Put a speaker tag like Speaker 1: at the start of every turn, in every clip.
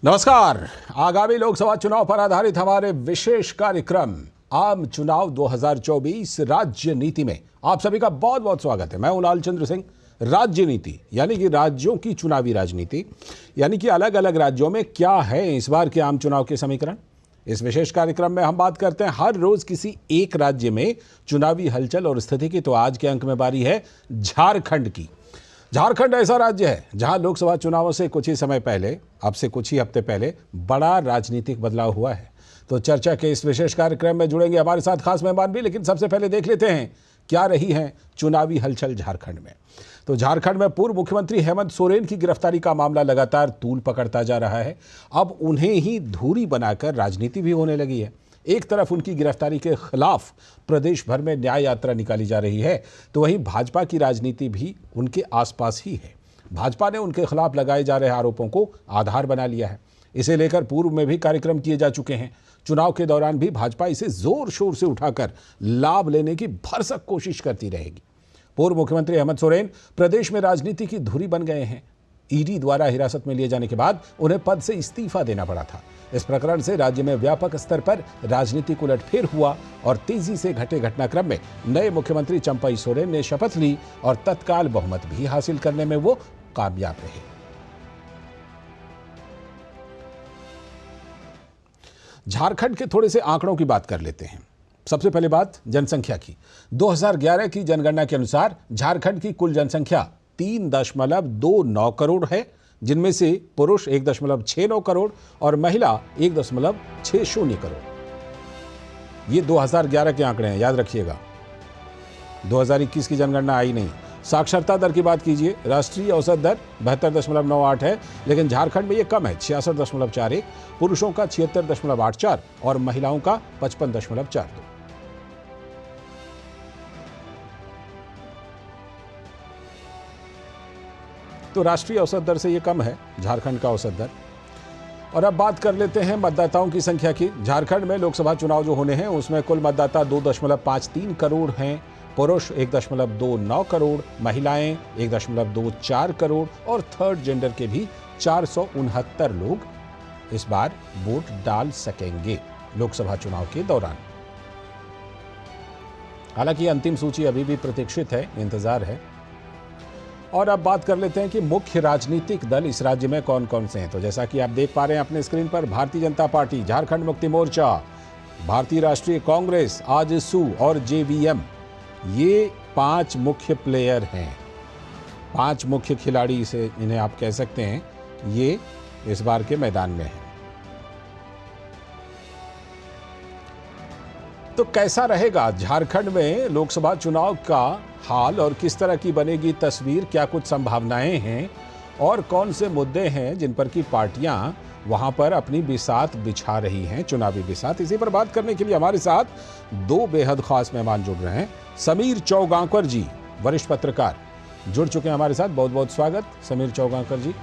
Speaker 1: नमस्कार। आगामी लोकसभा चुनाव पर आधारित हमारे विशेष कार्यक्रम आम चुनाव 2024 राज्य नीति में आप सभी का बहुत बहुत स्वागत है। मैं हूं लालचंद्र सिंह। राज्य नीति यानी कि राज्यों की चुनावी राजनीति, यानी कि अलग अलग राज्यों में क्या है इस बार के आम चुनाव के समीकरण। इस विशेष कार्यक्रम में हम बात करते हैं हर रोज किसी एक राज्य में चुनावी हलचल और स्थिति की। तो आज के अंक में बारी है झारखंड की। झारखंड ऐसा राज्य है जहां लोकसभा चुनावों से कुछ ही समय पहले, अब से कुछ ही हफ्ते पहले, बड़ा राजनीतिक बदलाव हुआ है। तो चर्चा के इस विशेष कार्यक्रम में जुड़ेंगे हमारे साथ खास मेहमान भी, लेकिन सबसे पहले देख लेते हैं क्या रही है चुनावी हलचल झारखंड में। तो झारखंड में पूर्व मुख्यमंत्री हेमंत सोरेन की गिरफ्तारी का मामला लगातार तूल पकड़ता जा रहा है। अब उन्हें ही धुरी बनाकर राजनीति भी होने लगी है। एक तरफ उनकी गिरफ्तारी के खिलाफ प्रदेश भर में न्याय यात्रा निकाली जा रही है, तो वहीं भाजपा की राजनीति भी उनके आसपास ही है। भाजपा ने उनके खिलाफ लगाए जा रहे आरोपों को आधार बना लिया है। इसे लेकर पूर्व में भी कार्यक्रम किए जा चुके हैं। चुनाव के दौरान भी भाजपा इसे जोर शोर से उठाकर लाभ लेने की भरसक कोशिश करती रहेगी। पूर्व मुख्यमंत्री हेमंत सोरेन प्रदेश में राजनीति की धुरी बन गए हैं। ईडी द्वारा हिरासत में लिए जाने के बाद उन्हें पद से इस्तीफा देना पड़ा था। इस प्रकरण से राज्य में व्यापक स्तर पर राजनीतिक उलटफेर हुआ और तेजी से घटे घटनाक्रम में नए मुख्यमंत्री चंपई सोरेन ने शपथ ली और तत्काल बहुमत भी हासिल करने में वो कामयाब रहे। झारखंड के थोड़े से आंकड़ों की बात कर लेते हैं। सबसे पहले बात जनसंख्या की। 2011 की जनगणना के अनुसार झारखंड की कुल जनसंख्या 3.29 करोड़ है, जिनमें से पुरुष 1.69 करोड़ और महिला 1.60 करोड़। ये 2011 के आंकड़े हैं, याद रखिएगा। 2021 की जनगणना आई नहीं। साक्षरता दर की बात कीजिए, राष्ट्रीय औसत दर 72.98 है, लेकिन झारखंड में ये कम है, 66.41। पुरुषों का 76.84 और महिलाओं का 55.42। तो राष्ट्रीय औसत दर से ये कम है झारखंड का औसत दर। और अब बात कर लेते हैं मतदाताओं की संख्या की। झारखंड में लोकसभा चुनाव जो होने हैं उसमें कुल मतदाता 2.53 करोड़ हैं। पुरुष 1.29 करोड़, महिलाएं 1.24 करोड़ और थर्ड जेंडर के भी 469 लोग इस बार वोट डाल सकेंगे लोकसभा चुनाव के दौरान। हालांकि अंतिम सूची अभी भी प्रतीक्षित है, इंतजार है। और अब बात कर लेते हैं कि मुख्य राजनीतिक दल इस राज्य में कौन कौन से हैं। तो जैसा कि आप देख पा रहे हैं अपने स्क्रीन पर, भारतीय जनता पार्टी, झारखंड मुक्ति मोर्चा, भारतीय राष्ट्रीय कांग्रेस, आजसू और जेवीएम, ये 5 मुख्य प्लेयर हैं, 5 मुख्य खिलाड़ी इसे इन्हें आप कह सकते हैं। ये इस बार के मैदान में हैं। तो कैसा रहेगा झारखंड में लोकसभा चुनाव का हाल और किस तरह की बनेगी तस्वीर, क्या कुछ संभावनाएं हैं और कौन से मुद्दे हैं जिन पर की पार्टियां वहां पर अपनी बिसात बिछा रही हैं, चुनावी बिसात। इसी पर बात करने के लिए हमारे साथ 2 बेहद खास मेहमान जुड़ रहे हैं। समीर चौगांकर जी, वरिष्ठ पत्रकार, जुड़ चुके हैं हमारे साथ। बहुत बहुत स्वागत समीर चौगांकर जी।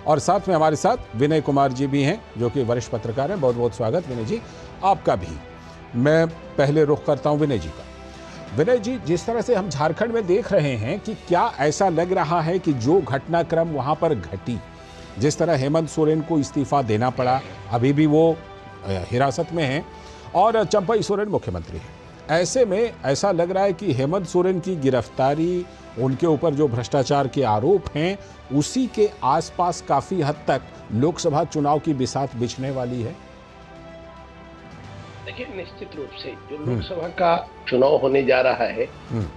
Speaker 1: और साथ में हमारे साथ विनय कुमार जी भी हैं, जो कि वरिष्ठ पत्रकार हैं। बहुत बहुत स्वागत विनय जी आपका भी। मैं पहले रुख करता हूं विनय जी का। विनय जी, जिस तरह से हम झारखंड में देख रहे हैं कि क्या ऐसा लग रहा है कि जो घटनाक्रम वहां पर घटी, जिस तरह हेमंत सोरेन को इस्तीफा देना पड़ा, अभी भी वो हिरासत में हैं और चंपई सोरेन मुख्यमंत्री हैं, ऐसे में ऐसा लग रहा है कि हेमंत सोरेन की गिरफ्तारी, उनके ऊपर जो भ्रष्टाचार के आरोप हैं, उसी के आसपास काफी हद तक लोकसभा चुनाव की बिसात बिछने वाली है।
Speaker 2: देखिए, निश्चित रूप से जो लोकसभा का चुनाव होने जा रहा है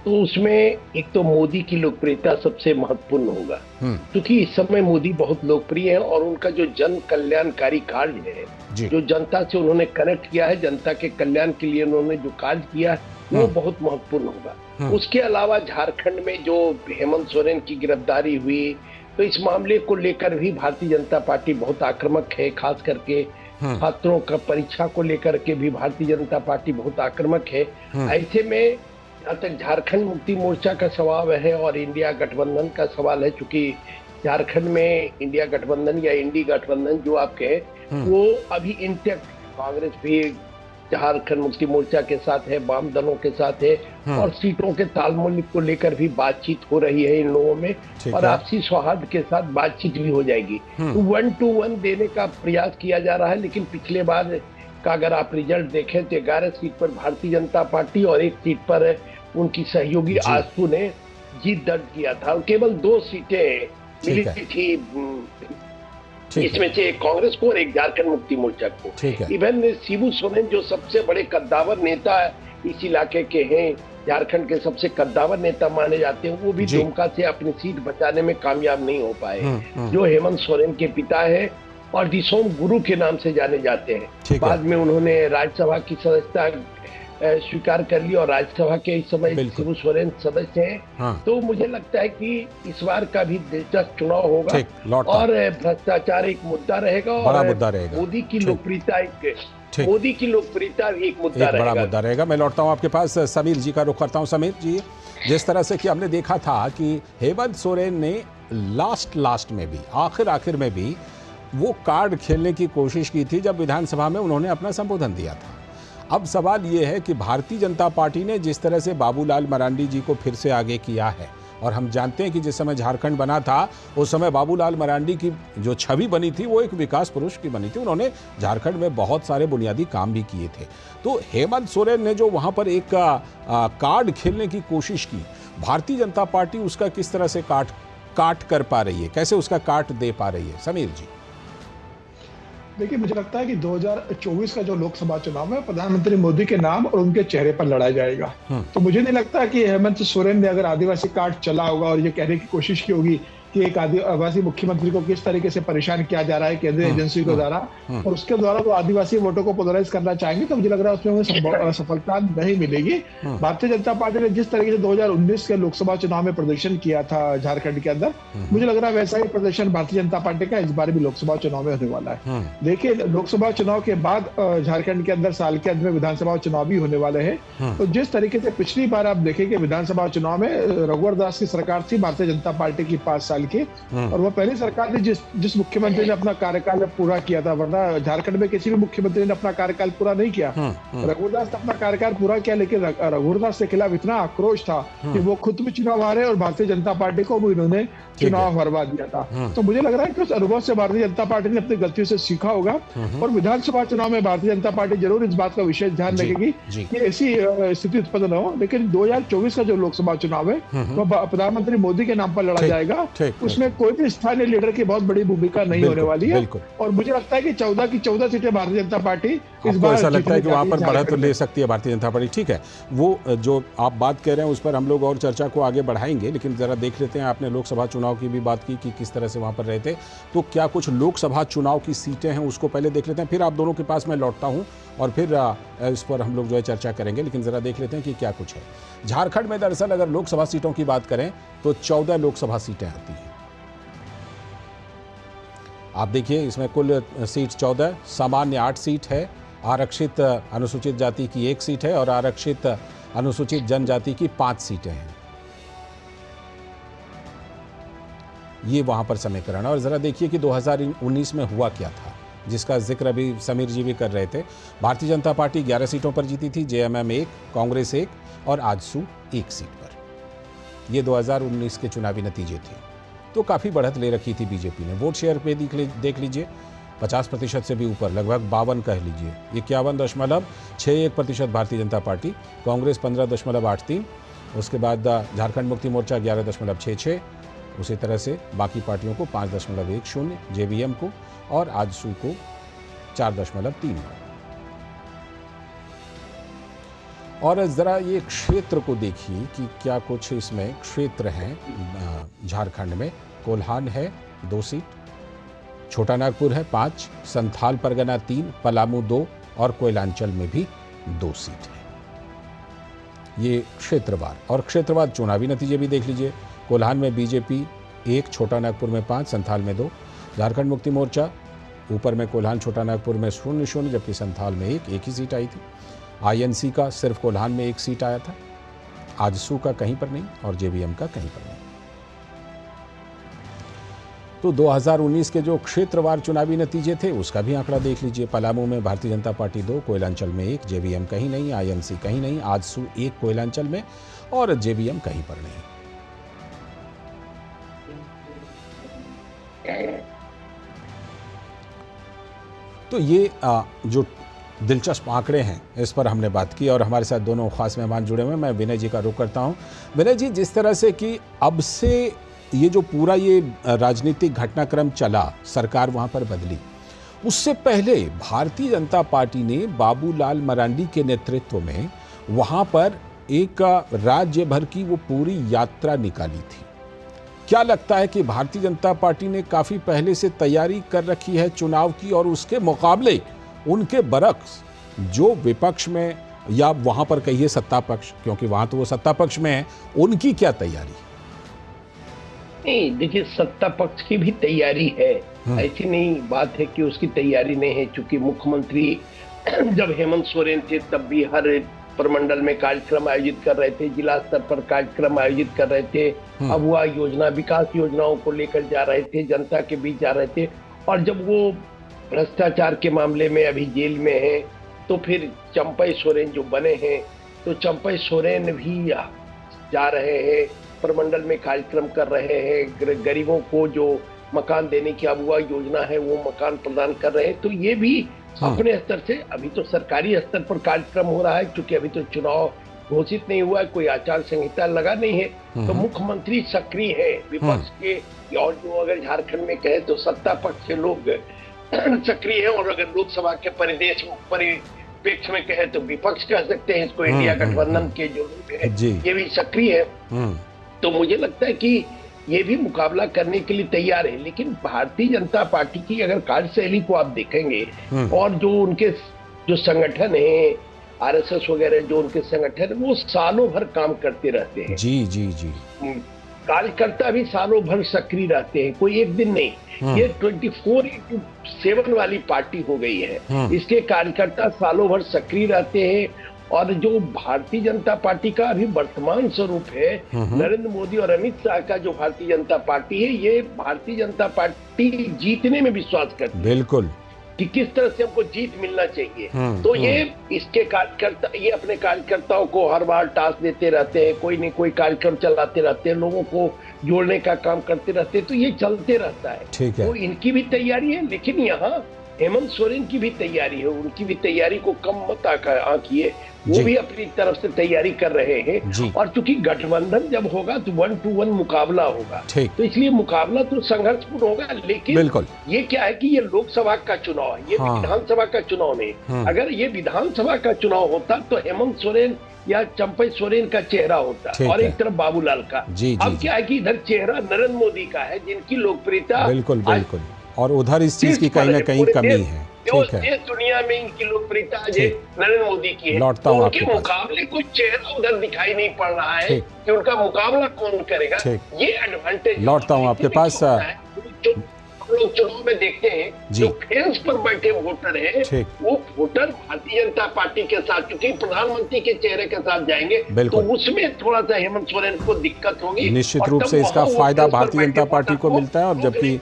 Speaker 2: तो उसमें एक तो मोदी की लोकप्रियता सबसे महत्वपूर्ण होगा, क्योंकि इस समय मोदी बहुत लोकप्रिय है और उनका जो जन कल्याणकारी कार्य है, जो जनता से उन्होंने कनेक्ट किया है, जनता के कल्याण के लिए उन्होंने जो कार्य किया है, वो बहुत महत्वपूर्ण होगा। उसके अलावा झारखंड में जो हेमंत सोरेन की गिरफ्तारी हुई, तो इस मामले को लेकर भी भारतीय जनता पार्टी बहुत आक्रामक है। खास करके छात्रों का परीक्षा को लेकर के भी भारतीय जनता पार्टी बहुत आक्रामक है। ऐसे में जहाँ तक झारखंड मुक्ति मोर्चा का सवाल है और इंडिया गठबंधन का सवाल है, चूंकि झारखंड में इंडिया गठबंधन या इंडी गठबंधन जो आप कहें, वो अभी इंटैक्ट, कांग्रेस भी झारखंड मुक्ति मोर्चा के साथ है, वाम दलों के साथ है, और सीटों के तालमेल को लेकर भी बातचीत हो रही है इन लोगों में, और आपसी सौहार्द के साथ बातचीत भी हो जाएगी। तो 1-to-1 देने का प्रयास किया जा रहा है, लेकिन पिछले बार का अगर आप रिजल्ट देखें तो 11 सीट पर भारतीय जनता पार्टी और 1 सीट पर उनकी सहयोगी आजसू ने जीत दर्ज किया था, और केवल 2 सीटें मिली थी, इसमें से एक कांग्रेस को और एक झारखंड मुक्ति मोर्चा को। इवन शिबू सोरेन जो सबसे बड़े कद्दावर नेता इस इलाके के हैं, झारखंड के सबसे कद्दावर नेता माने जाते हैं, वो भी दुमका से अपनी सीट बचाने में कामयाब नहीं हो पाए, जो हेमंत सोरेन के पिता है और दिसोम गुरु के नाम से जाने जाते हैं। बाद में उन्होंने राज्यसभा की सदस्यता स्वीकार कर ली और राज्यसभा के इस समय शिबू सोरेन सदस्य हैं। तो मुझे लगता है कि इस बार का भी दिलचस्प चुनाव होगा और भ्रष्टाचार एक मुद्दा रहेगा, और मोदी की लोकप्रियता एक
Speaker 1: बड़ा मुद्दा रहेगा। मैं लौटता हूं आपके पास, समीर जी का रुख करता हूं। समीर जी, जिस तरह से कि हमने देखा था कि हेमंत सोरेन ने लास्ट में भी, आखिर में भी वो कार्ड खेलने की कोशिश की थी जब विधानसभा में उन्होंने अपना संबोधन दिया था। अब सवाल ये है कि भारतीय जनता पार्टी ने जिस तरह से बाबूलाल मरांडी जी को फिर से आगे किया है, और हम जानते हैं कि जिस समय झारखंड बना था उस समय बाबूलाल मरांडी की जो छवि बनी थी वो एक विकास पुरुष की बनी थी, उन्होंने झारखंड में बहुत सारे बुनियादी काम भी किए थे। तो हेमंत सोरेन ने जो वहाँ पर एक कार्ड खेलने की कोशिश की, भारतीय जनता पार्टी उसका किस तरह से काट कर पा रही है, कैसे उसका काट दे पा रही है? समीर जी।
Speaker 3: देखिए, मुझे लगता है कि 2024 का जो लोकसभा चुनाव है प्रधानमंत्री मोदी के नाम और उनके चेहरे पर लड़ा जाएगा। तो मुझे नहीं लगता कि हेमंत सोरेन ने अगर आदिवासी कार्ड चला होगा और ये कहने की कोशिश की होगी कि एक आदिवासी मुख्यमंत्री को किस तरीके से परेशान किया जा रहा है केंद्रीय एजेंसी के द्वारा, और उसके द्वारा वो आदिवासी वोटों को पोलराइज करना चाहेंगे, तो मुझे लग रहा है उसमें उन्हें सफलता नहीं मिलेगी। भारतीय जनता पार्टी ने जिस तरीके से 2019 के लोकसभा चुनाव में प्रदर्शन किया था झारखंड के अंदर, मुझे लग रहा है वैसा ही प्रदर्शन भारतीय जनता पार्टी का इस बार भी लोकसभा चुनाव में होने वाला है। देखिए, लोकसभा चुनाव के बाद झारखंड के अंदर साल के अंत में विधानसभा चुनाव भी होने वाले हैं। तो जिस तरीके से पिछली बार आप देखेंगे विधानसभा चुनाव में रघुवर दास की सरकार थी भारतीय जनता पार्टी की 5 साल की, और वो पहली सरकार थी जिस मुख्यमंत्री ने अपना कार्यकाल पूरा किया था, वरना झारखंड में किसी भी मुख्यमंत्री ने अपना कार्यकाल पूरा नहीं किया। रघुवरदास ने अपना कार्यकाल पूरा किया, लेकिन रघुवरदास के खिलाफ इतना आक्रोश था कि वो खुद भी चुनाव हारे और भारतीय जनता पार्टी को भी इन्होंने चुनाव हरवा दिया था। तो मुझे लग रहा है कि उस अनुभव से भारतीय जनता पार्टी ने अपनी गलतियों से सीखा होगा, और विधानसभा चुनाव में भारतीय जनता पार्टी जरूर इस बात का विशेष ध्यान रखेगी कि ऐसी स्थिति उत्पन्न न हो। लेकिन 2024 का जो लोकसभा चुनाव है वो प्रधानमंत्री मोदी के नाम पर लड़ा जाएगा, उसमें कोई भी स्थानीय लीडर की बहुत बड़ी भूमिका नहीं होने वाली है, और मुझे लगता है कि 14 की 14 सीटें भारतीय जनता पार्टी इस बार,
Speaker 1: ऐसा लगता है कि वहां पर बढ़त ले सकती है भारतीय जनता पार्टी। ठीक है, वो जो आप बात कह रहे हैं उस पर हम लोग और चर्चा को आगे बढ़ाएंगे, लेकिन जरा देख लेते हैं, आपने लोकसभा चुनाव की भी बात की कि किस तरह से वहां पर रहे थे, तो क्या कुछ लोकसभा चुनाव की सीटें हैं उसको पहले देख लेते हैं, फिर आप दोनों के पास मैं लौटता हूं और फिर इस पर हम लोग जो है चर्चा करेंगे। लेकिन जरा देख लेते हैं कि क्या कुछ है झारखंड में। दरअसल अगर लोकसभा सीटों की बात करें तो 14 लोकसभा सीटें आती हैं। आप देखिए, इसमें कुल सीट 14, सामान्य 8 सीट है, आरक्षित अनुसूचित जाति की 1 सीट है और आरक्षित अनुसूचित जनजाति की 5 सीटें हैं। ये वहां पर समीकरण है। और जरा देखिए कि 2019 में हुआ क्या था, जिसका जिक्र अभी समीर जी भी कर रहे थे। भारतीय जनता पार्टी 11 सीटों पर जीती थी, जेएमएम 1, कांग्रेस 1 और आजसू 1 सीट पर। ये 2019 के चुनावी नतीजे थे। तो काफ़ी बढ़त ले रखी थी बीजेपी ने। वोट शेयर पे देख लीजिए, 50% से भी ऊपर, लगभग 52 कह लीजिए, 51.61% भारतीय जनता पार्टी, कांग्रेस 15.83, उसके बाद झारखंड मुक्ति मोर्चा 11.66, उसी तरह से बाकी पार्टियों को 5.10, जेवीएम को और आजसू को 4.39। और ज़रा ये क्षेत्र को देखिए कि क्या कुछ इसमें क्षेत्र हैं। झारखंड में कोल्हान है 2 सीट, छोटा नागपुर है 5, संथाल परगना 3, पलामू 2 और कोयलांचल में भी 2 सीट है। ये क्षेत्रवार। और क्षेत्रवार चुनावी नतीजे भी देख लीजिए। कोल्हान में बीजेपी 1, छोटा नागपुर में 5, संथाल में 2। झारखंड मुक्ति मोर्चा ऊपर में कोल्हान छोटा नागपुर में 0-0, जबकि संथाल में 1 ही सीट आई थी। आईएनसी का सिर्फ कोल्हान में 1 सीट आया था, आजसू का कहीं पर नहीं और जेवीएम का कहीं पर नहीं। तो 2019 के जो क्षेत्रवार चुनावी नतीजे थे उसका भी आंकड़ा देख लीजिए। पलामू में भारतीय जनता पार्टी 2, कोयलांचल में 1, जेवीएम कहीं नहीं, आईएनसी कहीं नहीं, आजसू 1 कोयलांचल में और जेवीएम कहीं पर नहीं। तो ये जो दिलचस्प आंकड़े हैं इस पर हमने बात की और हमारे साथ दोनों खास मेहमान जुड़े हुए हैं। मैं विनय जी का रुख करता हूं। विनय जी, जिस तरह से कि अब से ये जो पूरा ये राजनीतिक घटनाक्रम चला, सरकार वहां पर बदली, उससे पहले भारतीय जनता पार्टी ने बाबूलाल मरांडी के नेतृत्व में वहां पर एक राज्य भर की वो पूरी यात्रा निकाली थी। क्या लगता है कि भारतीय जनता पार्टी ने काफी पहले से तैयारी कर रखी है चुनाव की, और उसके मुकाबले उनके बरक्स जो विपक्ष में या वहां पर कहिए सत्ता पक्ष, क्योंकि वहां तो वो सत्ता पक्ष में है, उनकी क्या तैयारी?
Speaker 2: नहीं, देखिए, सत्ता पक्ष की भी तैयारी है, ऐसी नहीं बात है कि उसकी तैयारी नहीं है। चूंकि मुख्यमंत्री जब हेमंत सोरेन थे तब भी हर प्रमंडल में कार्यक्रम आयोजित कर रहे थे, जिला स्तर पर कार्यक्रम आयोजित कर रहे थे, अगुआ योजना, विकास योजनाओं को लेकर जा रहे थे, जनता के बीच जा रहे थे। और जब वो भ्रष्टाचार के मामले में अभी जेल में है, तो फिर चंपई सोरेन जो बने हैं, तो चंपई सोरेन भी जा रहे हैं, प्रमंडल में कार्यक्रम कर रहे हैं, गरीबों को जो मकान देने की अगुआ योजना है वो मकान प्रदान कर रहे हैं। तो ये भी अपने स्तर से, अभी तो सरकारी स्तर पर कार्यक्रम हो रहा है, क्योंकि अभी तो चुनाव घोषित नहीं हुआ है, कोई आचार संहिता लगा नहीं है, तो मुख्यमंत्री सक्रिय है। विपक्ष के और जो अगर झारखंड में कहे तो सत्ता पक्ष के लोग सक्रिय है, और अगर लोकसभा के परिप्रेक्ष्य में कहे तो विपक्ष कह सकते हैं इसको, इंडिया गठबंधन के जो लोग हैं ये भी सक्रिय है। तो मुझे लगता है कि ये भी मुकाबला करने के लिए तैयार है। लेकिन भारतीय जनता पार्टी की अगर कार्यशैली को आप देखेंगे और जो उनके जो संगठन है, आरएसएस वगैरह जो उनके संगठन, वो सालों भर काम करते रहते हैं।
Speaker 1: जी जी जी।
Speaker 2: कार्यकर्ता भी सालों भर सक्रिय रहते हैं, कोई एक दिन नहीं। ये 24/7 वाली पार्टी हो गई है। इसके कार्यकर्ता सालों भर सक्रिय रहते हैं। और जो भारतीय जनता पार्टी का अभी वर्तमान स्वरूप है, नरेंद्र मोदी और अमित शाह का जो भारतीय जनता पार्टी है, ये भारतीय जनता पार्टी जीतने में विश्वास करती है,
Speaker 1: बिल्कुल,
Speaker 2: कि किस तरह से हमको जीत मिलना चाहिए। तो ये इसके कार्यकर्ता, ये अपने कार्यकर्ताओं को हर बार टास्क देते रहते हैं, कोई न कोई कार्यक्रम चलाते रहते हैं, लोगों को जोड़ने का काम करते रहते हैं, तो ये चलते रहता है।
Speaker 1: ठीक है।
Speaker 2: तो इनकी भी तैयारी है, लेकिन यहाँ हेमंत सोरेन की भी तैयारी है, उनकी भी तैयारी को कम मत आंकिए, वो भी अपनी तरफ से तैयारी कर रहे हैं। और चूंकि गठबंधन जब होगा तो 1-to-1 मुकाबला होगा, तो इसलिए मुकाबला तो संघर्षपूर्ण होगा। लेकिन ये क्या है कि ये लोकसभा का चुनाव है, ये विधानसभा का चुनाव नहीं। अगर ये विधानसभा का चुनाव होता तो हेमंत सोरेन या चंपई सोरेन का चेहरा होता और एक तरफ बाबूलाल का। अब क्या है कि इधर चेहरा नरेंद्र मोदी का है, जिनकी लोकप्रियता
Speaker 1: बिल्कुल बिल्कुल, और उधर इस चीज की कहीं ना कहीं कमी है। ठीक है,
Speaker 2: देश दुनिया में इनकी लोकप्रियता नरेंद्र मोदी की है।
Speaker 1: लौटता हूं
Speaker 2: उनके मुकाबले कोई चेहरा उधर दिखाई नहीं पड़ रहा है कि उनका मुकाबला कौन करेगा। ये एडवांटेज।
Speaker 1: लौटता हूं आपके पास।
Speaker 2: लोग चुनाव में देखते हैं जो फेंस पर बैठे वोटर हैं, वो वोटर भारतीय जनता पार्टी के साथ, क्योंकि प्रधानमंत्री के चेहरे के साथ जाएंगे, तो उसमें थोड़ा सा हेमंत सोरेन को दिक्कत होगी।
Speaker 1: निश्चित रूप से इसका फायदा भारतीय जनता पार्टी को मिलता है, और जबकि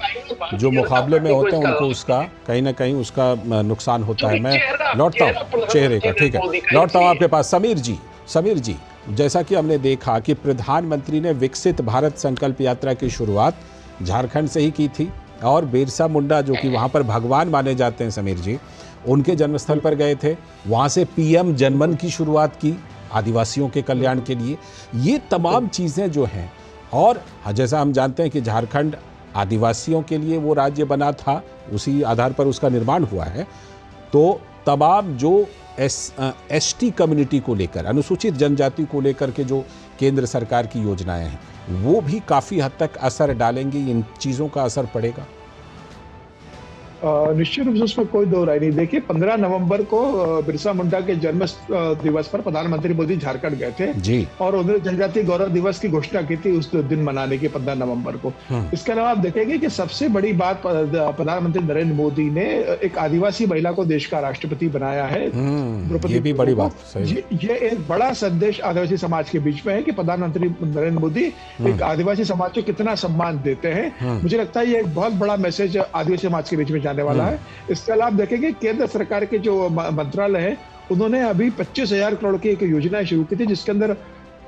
Speaker 1: जो मुकाबले में होते हैं उनको उसका कहीं ना कहीं उसका नुकसान होता है। मैं लौटता हूँ चेहरे का। ठीक है, लौटता हूँ आपके पास। समीर जी, जैसा कि हमने देखा कि प्रधानमंत्री ने विकसित भारत संकल्प यात्रा की शुरुआत झारखंड से ही की थी, और बिरसा मुंडा जो कि वहाँ पर भगवान माने जाते हैं, समीर जी, उनके जन्मस्थल पर गए थे, वहाँ से पीएम जनमन की शुरुआत की आदिवासियों के कल्याण के लिए। ये तमाम चीज़ें जो हैं, और जैसा हम जानते हैं कि झारखंड आदिवासियों के लिए वो राज्य बना था, उसी आधार पर उसका निर्माण हुआ है। तो तमाम जो एसटी कम्युनिटी को लेकर, अनुसूचित जनजाति को लेकर के जो केंद्र सरकार की योजनाएं हैं, वो भी काफ़ी हद तक असर डालेंगी। इन चीज़ों का असर पड़ेगा।
Speaker 3: निश्चित रूप से उसमें कोई दो राय नहीं। देखिए 15 नवंबर को बिरसा मुंडा के जन्म दिवस पर प्रधानमंत्री मोदी झारखंड गए थे
Speaker 1: जी।
Speaker 3: और उन्होंने जनजातीय गौरव दिवस की घोषणा की थी उस दिन मनाने की 15 नवंबर को। इसके अलावा आप देखेंगे कि सबसे बड़ी बात प्रधानमंत्री नरेंद्र मोदी ने एक आदिवासी महिला को देश का राष्ट्रपति बनाया है, द्रौपदी
Speaker 1: ये भी बड़ी बात सही।
Speaker 3: ये एक बड़ा संदेश आदिवासी समाज के बीच में है कि प्रधानमंत्री नरेंद्र मोदी एक आदिवासी समाज को कितना सम्मान देते हैं। मुझे लगता है ये एक बहुत बड़ा मैसेज आदिवासी समाज के बीच में जाने वाला है। इसके अलावा आप देखेंगे केंद्र सरकार के जो मंत्रालय है उन्होंने अभी 25,000 करोड़ की एक योजना शुरू की थी, जिसके अंदर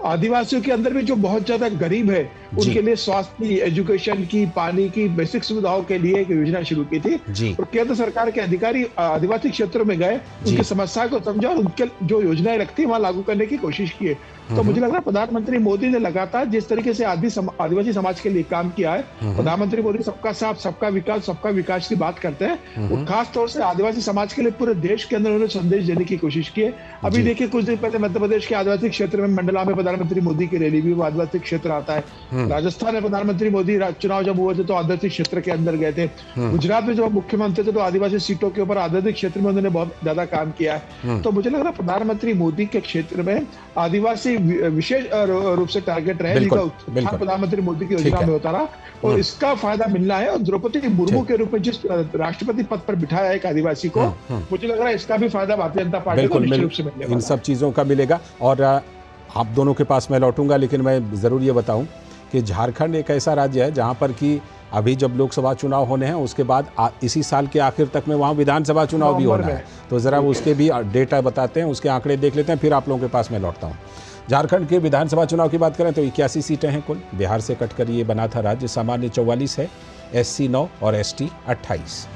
Speaker 3: आदिवासियों के अंदर भी जो बहुत ज्यादा गरीब है उनके लिए स्वास्थ्य की, एजुकेशन की, पानी की बेसिक सुविधाओं के लिए एक योजना शुरू की थी। और केंद्र सरकार के अधिकारी आदिवासी क्षेत्रों में गए, उनकी समस्या को समझा और उनके जो योजनाएं रखती है वहां लागू करने की कोशिश की है। तो मुझे लग रहा है प्रधानमंत्री मोदी ने लगातार जिस तरीके से आदिवासी समाज के लिए काम किया है, प्रधानमंत्री मोदी सबका साथ सबका विकास की बात करते हैं। वो खास तौर से आदिवासी समाज के लिए पूरे देश के अंदर उन्होंने संदेश देने की कोशिश की है। अभी देखिए कुछ दिन पहले मध्य प्रदेश के आदिवासी क्षेत्र में मंडला में प्रधानमंत्री मोदी की रैली भी, वो आदिवासी क्षेत्र आता है। राजस्थान में प्रधानमंत्री मोदी चुनाव जब हुए थे तो आदिवासी क्षेत्र के अंदर गए थे। गुजरात में जब मुख्यमंत्री थे तो आदिवासी सीटों के ऊपर आदिवासी क्षेत्र में उन्होंने बहुत ज्यादा काम किया है। तो मुझे लग रहा है प्रधानमंत्री मोदी के क्षेत्र में आदिवासी विशेष रूप से टारगेट रहे, जिसका उत्थान प्रधानमंत्री मोदी की योजना में होता रहा और इसका फायदा मिलना है। और द्रौपदी मुर्मू के रूप में जिस राष्ट्रपति पद पर बिठाया एक आदिवासी को, मुझे लग रहा है इसका भी फायदा भारतीय जनता पार्टी को निश्चित रूप से मिलने वाला है।
Speaker 1: इन सब चीजों का मिलेगा। और आप दोनों के पास मैं लौटूंगा, लेकिन मैं जरूर ये बताऊं कि झारखंड एक ऐसा राज्य है जहां पर कि अभी जब लोकसभा चुनाव होने हैं उसके बाद इसी साल के आखिर तक में वहाँ विधानसभा चुनाव भी होना है। तो ज़रा उसके भी डेटा बताते हैं, उसके आंकड़े देख लेते हैं, फिर आप लोगों के पास मैं लौटता हूँ। झारखंड के विधानसभा चुनाव की बात करें तो 81 सीटें हैं कुल। बिहार से कटकर ये बना था राज्य। सामान्य 44 है, SC 9 और ST 28।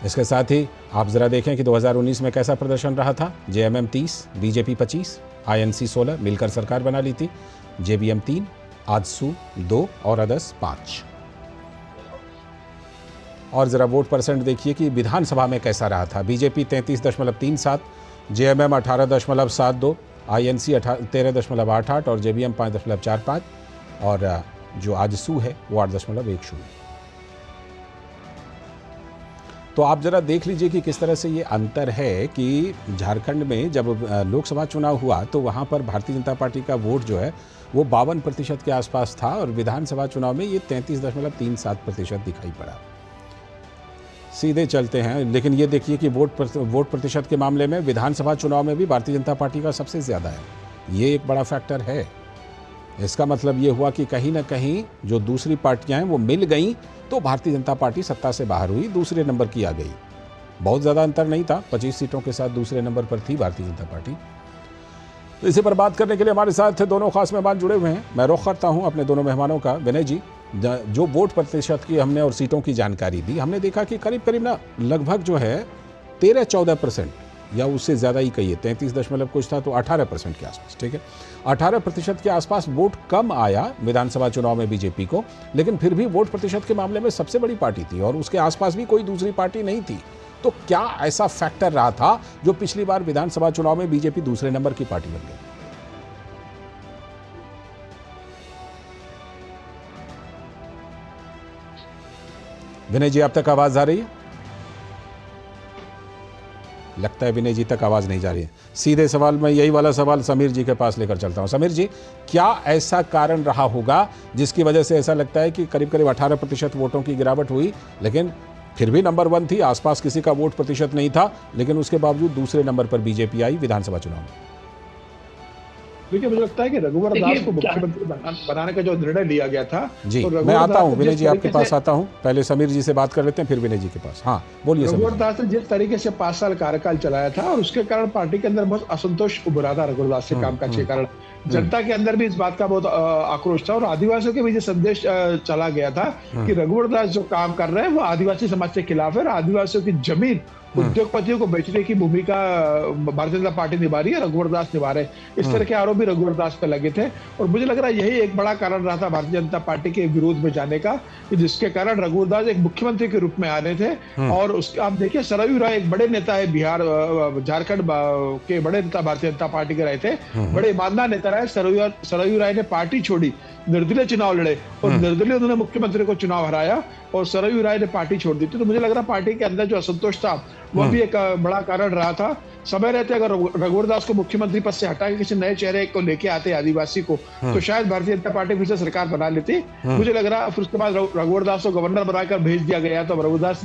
Speaker 1: इसके साथ ही आप ज़रा देखें कि 2019 में कैसा प्रदर्शन रहा था। JMM 30, BJP 25, INC 16 मिलकर सरकार बना ली थी, JVM 3, आजसू 2 और अदर्स 5। और ज़रा वोट परसेंट देखिए कि विधानसभा में कैसा रहा था। BJP 33.37, JMM 18.72, INC 13.88 और JVM 5.45 और जो आजसू है वो 8.10। तो आप ज़रा देख लीजिए कि किस तरह से ये अंतर है कि झारखंड में जब लोकसभा चुनाव हुआ तो वहाँ पर भारतीय जनता पार्टी का वोट जो है वो 52% के आसपास था और विधानसभा चुनाव में ये 33.37% दिखाई पड़ा। सीधे चलते हैं, लेकिन ये देखिए कि वोट प्रतिशत के मामले में विधानसभा चुनाव में भी भारतीय जनता पार्टी का सबसे ज़्यादा है। ये एक बड़ा फैक्टर है। इसका मतलब ये हुआ कि कहीं ना कहीं जो दूसरी पार्टियां हैं वो मिल गईं तो भारतीय जनता पार्टी सत्ता से बाहर हुई, दूसरे नंबर की आ गई। बहुत ज़्यादा अंतर नहीं था, 25 सीटों के साथ दूसरे नंबर पर थी भारतीय जनता पार्टी। तो इसी पर बात करने के लिए हमारे साथ दोनों खास मेहमान जुड़े हुए हैं। मैं रुख करता हूं अपने दोनों मेहमानों का। विनय जी, जो वोट प्रतिशत की हमने और सीटों की जानकारी दी, हमने देखा कि करीब करीब ना लगभग जो है 13-14% या उससे ज़्यादा ही कहिए, 33 दशमलव कुछ था तो 18% के आसपास, ठीक है, 18% के आसपास वोट कम आया विधानसभा चुनाव में बीजेपी को, लेकिन फिर भी वोट प्रतिशत के मामले में सबसे बड़ी पार्टी थी और उसके आसपास भी कोई दूसरी पार्टी नहीं थी। तो क्या ऐसा फैक्टर रहा था जो पिछली बार विधानसभा चुनाव में बीजेपी दूसरे नंबर की पार्टी बन गई? विनय जी, आप तक आवाज आ रही है? लगता है विनय जी तक आवाज नहीं जा रही है। सीधे सवाल में यही वाला सवाल समीर जी के पास लेकर चलता हूं। समीर जी, क्या ऐसा कारण रहा होगा जिसकी वजह से ऐसा लगता है कि करीब करीब 18% वोटों की गिरावट हुई, लेकिन फिर भी नंबर 1 थी, आसपास किसी का वोट प्रतिशत नहीं था, लेकिन उसके बावजूद दूसरे नंबर पर बीजेपी आई विधानसभा चुनाव में?
Speaker 3: देखिए, मुझे लगता है कि रघुवर दास को मुख्यमंत्री बनाने का जो निर्णय लिया गया था
Speaker 1: जी, तो मैं आता हूं विनय जी आपके पास आता हूं, पहले समीर जी से बात कर लेते हैं फिर विनय जी के पास। हाँ बोलिए।
Speaker 3: रघुवर दास ने जिस तरीके से 5 साल कार्यकाल चलाया था और उसके कारण पार्टी के अंदर बहुत असंतोष उभरा था रघुवर दास से कामकाज के कारण। जनता के अंदर भी इस बात का बहुत आक्रोश था और आदिवासियों के भी संदेश चला गया था कि रघुवर दास जो काम कर रहे हैं वो आदिवासी समाज के खिलाफ है और आदिवासियों की जमीन उद्योगपतियों को बेचने की भूमिका भारतीय जनता पार्टी निभा रही है, रघुवर दास निभा रहे। इस तरह के आरोप भी रघुवर दास पे लगे थे और मुझे लग रहा है यही एक बड़ा कारण रहा था भारतीय जनता पार्टी के विरोध में जाने का, जिसके कारण रघुवर दास एक मुख्यमंत्री के रूप में आ रहे थे। और उसके आप देखिए, सरयू राय एक बड़े नेता है, बिहार झारखंड के बड़े नेता भारतीय जनता पार्टी के रहे थे, बड़े ईमानदार नेता रहे। सरयू राय ने पार्टी छोड़ी, निर्दलीय चुनाव लड़े और निर्दलीय उन्होंने मुख्यमंत्री को चुनाव हराया और सरयू राय ने पार्टी छोड़ दी थी। तो मुझे लग रहा पार्टी के अंदर जो असंतोष था वह भी एक बड़ा कारण रहा था। समय रहते अगर रघुवर दास को मुख्यमंत्री पद से हटा के किसी नए चेहरे को लेके आते आदिवासी को, तो शायद भारतीय जनता पार्टी फिर से सरकार बना लेती। मुझे लग रहा फिर उसके बाद रघुवर दास को गवर्नर बनाकर भेज दिया गया, तो रघुवर दास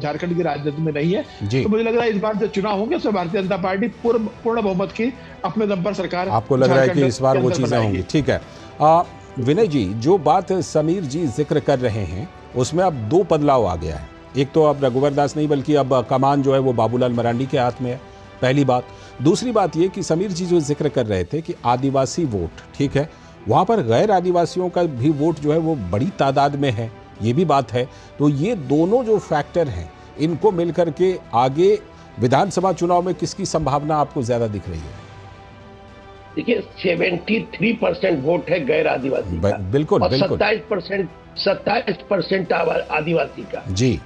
Speaker 3: झारखंड की राजनीति में नहीं है। तो मुझे लग रहा है इस बार जो चुनाव होंगे उसमें भारतीय जनता पार्टी पूर्ण बहुमत की अपने दम पर सरकार,
Speaker 1: आपको लग रहा है कि इस बार वो चीजें होंगी। ठीक है विनय जी, जो बात समीर जी जिक्र कर रहे हैं उसमें अब दो बदलाव आ गया है। एक तो अब रघुवर दास नहीं बल्कि अब कमान जो है वो बाबूलाल मरांडी के हाथ में है, पहली बात। दूसरी बात ये कि समीर जी जो जिक्र कर रहे थे कि आदिवासी वोट, ठीक है, वहाँ पर गैर आदिवासियों का भी वोट जो है वो बड़ी तादाद में है, ये भी बात है। तो ये दोनों जो फैक्टर हैं इनको मिलकर के आगे विधानसभा चुनाव में किसकी संभावना आपको ज्यादा दिख रही है?
Speaker 2: देखिए 73% वोट है गैर आदिवासी का,
Speaker 1: बिल्कुल
Speaker 2: और
Speaker 1: बिल्कुल
Speaker 2: 27% आदिवासी का
Speaker 1: जी।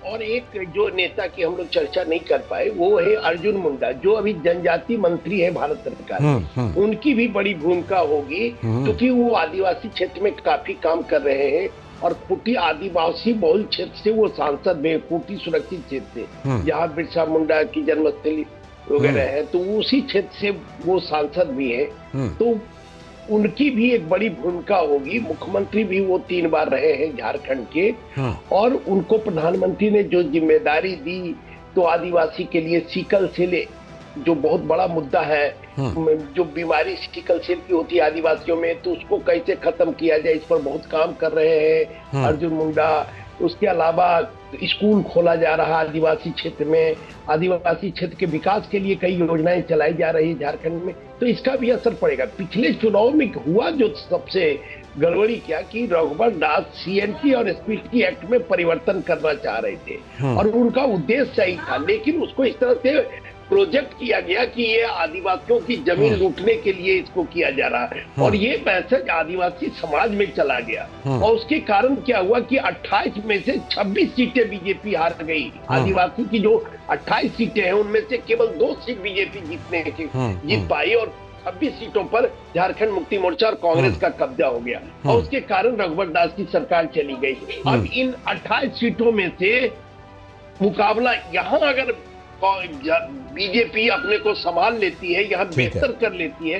Speaker 2: और एक जो नेता की हम लोग चर्चा नहीं कर पाए वो है अर्जुन मुंडा, जो अभी जनजाति मंत्री है भारत सरकार में। उनकी भी बड़ी भूमिका होगी क्योंकि वो आदिवासी क्षेत्र में काफी काम कर रहे हैं और खूंटी आदिवासी बहुल क्षेत्र से वो सांसद में, खूंटी सुरक्षित क्षेत्र से जहाँ बिरसा मुंडा की जन्मस्थली वगैरह है, तो उसी क्षेत्र से वो सांसद भी है। तो उनकी भी एक बड़ी भूमिका होगी। मुख्यमंत्री भी वो 3 बार रहे हैं झारखंड के, और उनको प्रधानमंत्री ने जो जिम्मेदारी दी तो आदिवासी के लिए सिकल सेल जो बहुत बड़ा मुद्दा है, जो बीमारी सिकल सेल की होती है आदिवासियों में, तो उसको कैसे खत्म किया जाए इस पर बहुत काम कर रहे हैं अर्जुन मुंडा। उसके अलावा स्कूल खोला जा रहा आदिवासी क्षेत्र में, आदिवासी क्षेत्र के विकास के लिए कई योजनाएं चलाई जा रही है झारखंड में, तो इसका भी असर पड़ेगा। पिछले चुनाव में हुआ जो सबसे गड़बड़ी क्या कि रघुवर दास सीएनटी और एसपीटी एक्ट में परिवर्तन करना चाह रहे थे और उनका उद्देश्य सही था, लेकिन उसको इस तरह से प्रोजेक्ट किया गया कि ये आदिवासियों की जमीन लूटने के लिए इसको किया जा रहा है, और ये मैसेज आदिवासी समाज में चला गया। और उसके कारण क्या हुआ कि 28 में से 26 सीटें बीजेपी हार गई। आदिवासी की जो 28 सीटें हैं उनमें से केवल 2 सीट बीजेपी जीत पाई और 26 सीटों पर झारखंड मुक्ति मोर्चा और कांग्रेस का कब्जा हो गया, और उसके कारण रघुवर दास की सरकार चली गई। अब इन 28 सीटों में से मुकाबला यहाँ अगर बीजेपी अपने को संभाल लेती है, यहाँ बेहतर कर लेती है,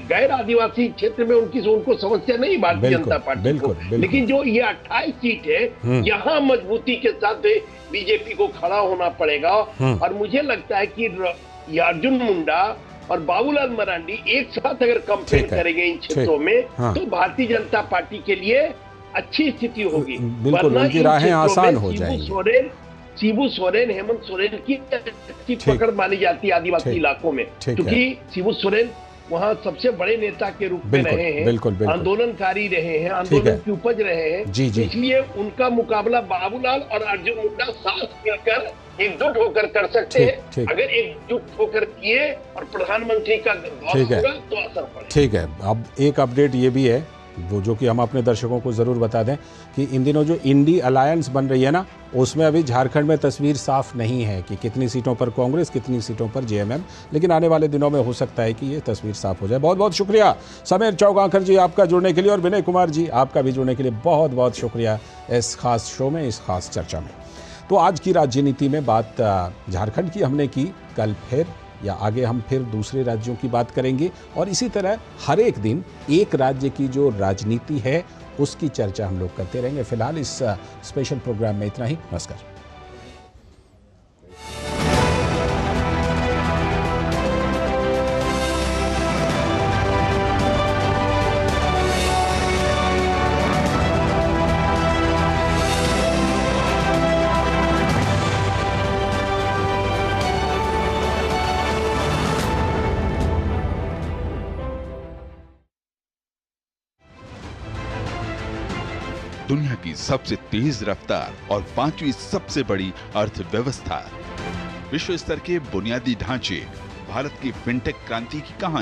Speaker 2: गैर आदिवासी क्षेत्र में उनको समस्या नहीं भारतीय जनता पार्टी को, लेकिन जो ये 28 सीट है यहाँ मजबूती के साथ बीजेपी को खड़ा होना पड़ेगा। और मुझे लगता है कि अर्जुन मुंडा और बाबूलाल मरांडी एक साथ अगर कंपेयर करेंगे इन क्षेत्रों में, तो भारतीय जनता पार्टी के लिए अच्छी स्थिति होगी।
Speaker 1: बिल्कुल, उनकी राहें आसान हो जाएंगी।
Speaker 2: शिबू सोरेन, हेमंत सोरेन की अच्छी पकड़ मानी जाती है आदिवासी इलाकों में, क्योंकि शिबू सोरेन वहाँ सबसे बड़े नेता के रूप में रहे हैं, आंदोलनकारी रहे हैं, आंदोलन की उपज रहे हैं, इसलिए उनका मुकाबला बाबूलाल और अर्जुन मुंडा साथ मिलकर एकजुट होकर कर सकते हैं। अगर एकजुट होकर किए और प्रधानमंत्री का होगा तो असर पड़ेगा।
Speaker 1: ठीक है, अब एक अपडेट ये भी है वो जो कि हम अपने दर्शकों को ज़रूर बता दें कि इन दिनों जो इंडी अलायंस बन रही है ना, उसमें अभी झारखंड में तस्वीर साफ नहीं है कि कितनी सीटों पर कांग्रेस, कितनी सीटों पर जेएमएम, लेकिन आने वाले दिनों में हो सकता है कि ये तस्वीर साफ हो जाए। बहुत बहुत शुक्रिया समीर चौगांकर जी आपका जुड़ने के लिए, और विनय कुमार जी आपका भी जुड़ने के लिए बहुत बहुत शुक्रिया इस खास शो में, इस खास चर्चा में। तो आज की राजनीति में बात झारखंड की हमने की, कल फिर या आगे हम फिर दूसरे राज्यों की बात करेंगे, और इसी तरह हर एक दिन एक राज्य की जो राजनीति है उसकी चर्चा हम लोग करते रहेंगे। फिलहाल इस स्पेशल प्रोग्राम में इतना ही। नमस्कार।
Speaker 4: दुनिया की सबसे तेज रफ्तार और 5वीं सबसे बड़ी अर्थव्यवस्था, विश्व स्तर के बुनियादी ढांचे, भारत की फिनटेक क्रांति की कहानी।